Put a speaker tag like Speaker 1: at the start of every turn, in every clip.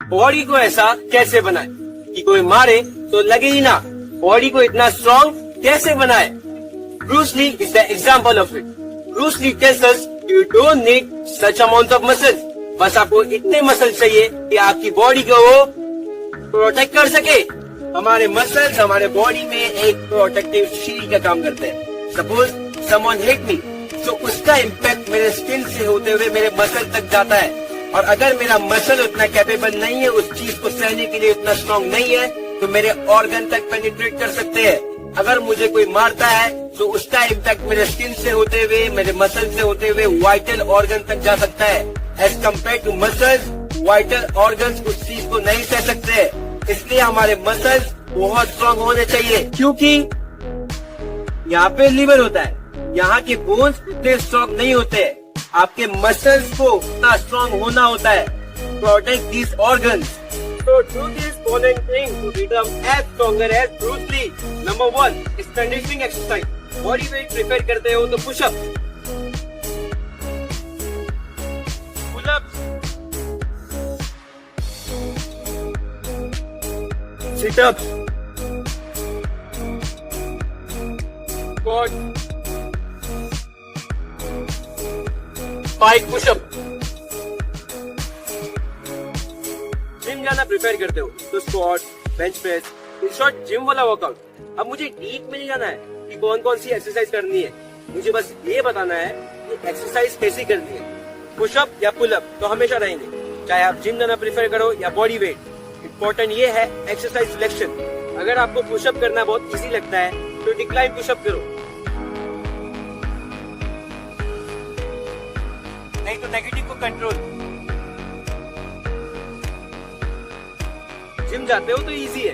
Speaker 1: Body को ऐसा कैसे बनाए कि कोई मारे तो लगे ही ना। बॉडी को इतना स्ट्रॉन्ग कैसे बनाए? Bruce Lee is the example of it. Bruce Lee tells us you don't need such amount of muscles. बस आपको इतने मसल चाहिए कि आपकी बॉडी को वो प्रोटेक्ट कर सके। हमारे मसल्स हमारे बॉडी में एक प्रोटेक्टिव शील्ड का काम करते हैं। सपोज समवन हिट मी, तो उसका इम्पैक्ट मेरे स्किन से होते हुए मेरे मसल तक जाता है। और अगर मेरा मसल उतना कैपेबल नहीं है, उस चीज को सहने के लिए उतना स्ट्रॉन्ग नहीं है, तो मेरे ऑर्गन तक पेनिट्रेट कर सकते हैं। अगर मुझे कोई मारता है तो उसका इम्पैक्ट मेरे स्किन से होते हुए, मेरे मसल से होते हुए वाइटल ऑर्गन तक जा सकता है। As compare to muscles, vital organs उस चीज को नहीं सह सकते। इसलिए हमारे मसल्स बहुत स्ट्रॉन्ग होने चाहिए, क्योंकि यहाँ पे लिवर होता है, यहाँ के बोन्स इतने स्ट्रॉन्ग नहीं होते। आपके मसल्स को इतना स्ट्रॉन्ग होना होता है। Protect these organs. So do this following thing to become as stronger as Bruce Lee. Number 1 is conditioning exercise. Body weight prepare करते हो तो push up, pull ups, sit ups, squat, spike push up. Gym जाना prepare करते हो तो squat, bench press, in short gym वाला workout. अब मुझे डीप में नहीं जाना है कि कौन कौन सी एक्सरसाइज करनी है, मुझे बस ये बताना है कि एक्सरसाइज कैसी करनी है। पुशअप या पुलअप तो हमेशा रहेंगे, चाहे आप जिम जाना प्रिफर करो या बॉडी वेट। इम्पोर्टेंट ये है एक्सरसाइज सिलेक्शन। अगर आपको पुशअप करना बहुत इजी लगता है तो डिक्लाइन पुशअप करो, नहीं तो नेगेटिव को कंट्रोल। जिम जाते हो तो इजी है,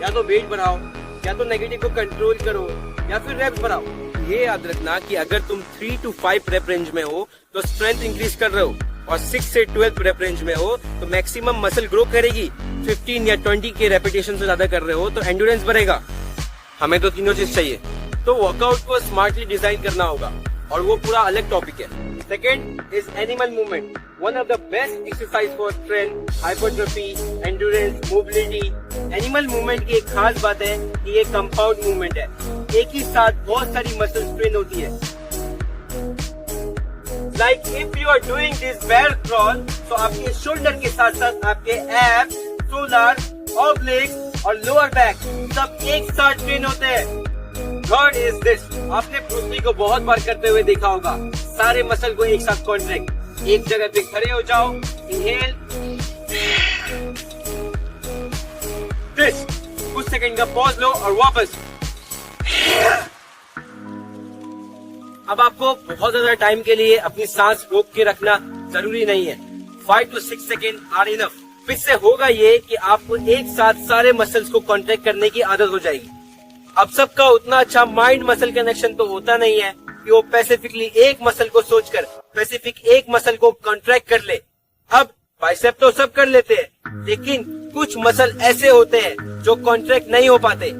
Speaker 1: या तो वेट बढ़ाओ, या तो नेगेटिव को कंट्रोल करो, या फिर रेप्स बढ़ाओ। ये याद रखना कि अगर तुम 3 to 5 रेप रेंज में हो तो स्ट्रेंथ इंक्रीज कर रहे हो, और 6 से 12 रेप रेंज में हो तो मैक्सिमम मसल ग्रो करेगी। 15 या 20 के रेपिटेशन से ज्यादा कर रहे हो तो एंड्योरेंस बढ़ेगा। हमें तो तीनों चीज चाहिए, तो वर्कआउट को स्मार्टली डिजाइन करना होगा, और वो पूरा अलग टॉपिक है। Second is animal movement. One of the best exercise for strength, hypertrophy, endurance, mobility. Animal movement की एक खास बात है कि ये कंपाउंड मूवमेंट है, एक ही साथ बहुत सारी मसल स्ट्रेन होती है। Like if you are doing this bear crawl, तो आपके शोल्डर के साथ साथ आपके एब्स, शोल्डर, ऑब्लिक्स और लोअर बैक सब एक साथ ट्रेन होते हैं। थर्ड इज दिस, आपने ब्रूस ली को बहुत बार करते हुए देखा होगा। सारे मसल को एक साथ कॉन्ट्रैक्ट, एक जगह पे खड़े हो जाओ, इनहेल, दिस, कुछ सेकंड का पॉज लो और वापस। अब आपको बहुत ज्यादा टाइम के लिए अपनी सांस रोक के रखना जरूरी नहीं है। 5 to 6 सेकेंड आर इनफ। इससे होगा ये कि आपको एक साथ सारे मसल्स को कॉन्ट्रैक्ट करने की आदत हो जाएगी। अब सबका उतना अच्छा माइंड मसल कनेक्शन तो होता नहीं है कि वो स्पेसिफिकली एक मसल को सोचकर स्पेसिफिक एक मसल को कॉन्ट्रैक्ट कर ले। अब बाइसेप तो सब कर लेते हैं, लेकिन कुछ मसल ऐसे होते हैं जो कॉन्ट्रैक्ट नहीं हो पाते।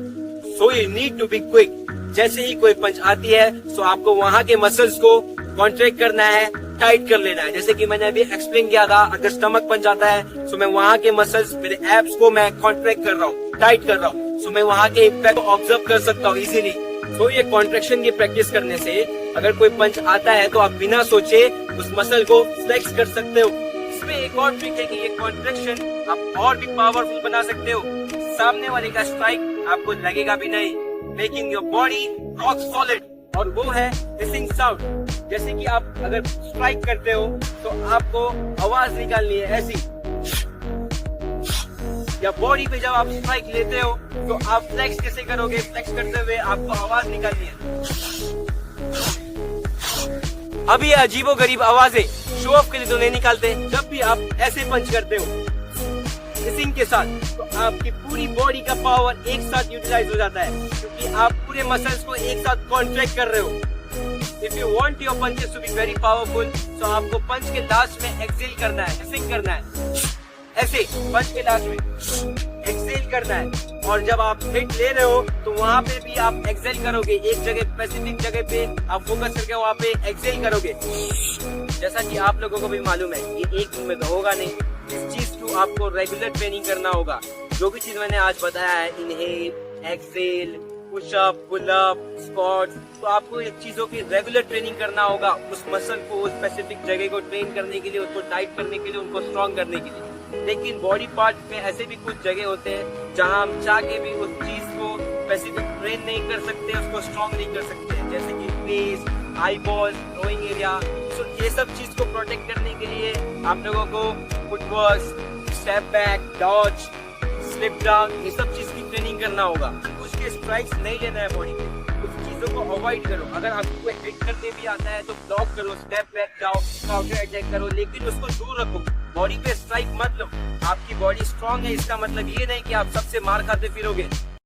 Speaker 1: So you need to be quick. जैसे ही कोई पंच आती है तो आपको वहाँ के मसल्स को कॉन्ट्रैक्ट करना है, टाइट कर लेना है। जैसे कि मैंने अभी एक्सप्लेन किया था, अगर स्टमक पंच आता है तो मैं वहाँ के मसल्स, मेरे एब्स को मैं कॉन्ट्रैक्ट कर रहा हूँ, टाइट कर रहा हूँ, तो मैं वहाँ के इम्पैक्ट को ऑब्जर्व कर सकता हूँ इजीली। तो ये कॉन्ट्रैक्शन की प्रैक्टिस करने से अगर कोई पंच आता है तो आप बिना सोचे उस मसल को फ्लेक्स कर सकते हो। इसमें एक और ट्रिक है कि ये कॉन्ट्रैक्शन आप और भी पावरफुल बना सकते हो। सामने वाले का स्ट्राइक आपको लगेगा भी नहीं, making your body rock solid, और वो है हिसिंग साउंड। जैसे कि आप अगर स्ट्राइक करते हो तो आपको आवाज निकालनी है ऐसी, या बॉडी पे जब आप स्ट्राइक लेते हो तो आप फ्लेक्स कैसे करोगे? फ्लेक्स करते हुए आपको आवाज निकालनी है। अब ये अजीबो गरीब आवाजें शो ऑफ के लिए तो नहीं निकालते। जब भी आप ऐसे पंच करते हो हिसिंग के साथ, तो आपकी पूरी बॉडी का पावर एक साथ यूटिलाइज हो जाता है, क्योंकि आप पूरे मसल्स को एक साथ कॉन्ट्रैक्ट कर रहे हो। If you want your punches to be very powerful, तो आपको पंच के लास्ट में एक्सेल करना है, हिसिंग करना है, ऐसे पंच के लास्ट में एक्सेल करना है। और जब आप हिट ले रहे हो तो वहाँ पे भी आप एक्सेल करोगे, एक जगह स्पेसिफिक जगह पे आप फोकस करके वहाँ पे एक्सेल करोगे। जैसा कि आप लोगों को भी मालूम है ये एक दिन में तो होगा नहीं, इस चीज को आपको रेगुलर ट्रेनिंग करना होगा। जो भी चीज मैंने आज बताया है, inhale, exhale, pushup, pullup, squat, तो आपको इन चीजों की रेगुलर ट्रेनिंग करना होगा उस मसल को, उस स्पेसिफिक जगह को ट्रेन करने के लिए, उसको टाइट करने के लिए, उनको स्ट्रॉन्ग करने के लिए। लेकिन बॉडी पार्ट में ऐसे भी कुछ जगह होते हैं जहां हम चाह के भी उस चीज को स्पेसिफिक ट्रेन नहीं कर सकते, उसको स्ट्रॉन्ग नहीं कर सकते, जैसे कि face, eye ball, growing area. तो ये सब चीज को प्रोटेक्ट करने के लिए आप लोगों को footwork, step back, dodge, slip down, ये सब चीज की ट्रेनिंग करना होगा। उसके स्ट्राइक्स नहीं लेना है बॉडी पे, उस चीजों को अवॉइड करो। अगर आपको कोई हिट करने भी आता है तो ब्लॉक करो, स्टेप बैक जाओ, काउंटर अटैक करो, लेकिन उसको दूर रखो, बॉडी पे स्ट्राइक मत लो। आपकी बॉडी स्ट्रांग है इसका मतलब ये नहीं कि आप सबसे मार खाते फिरोगे।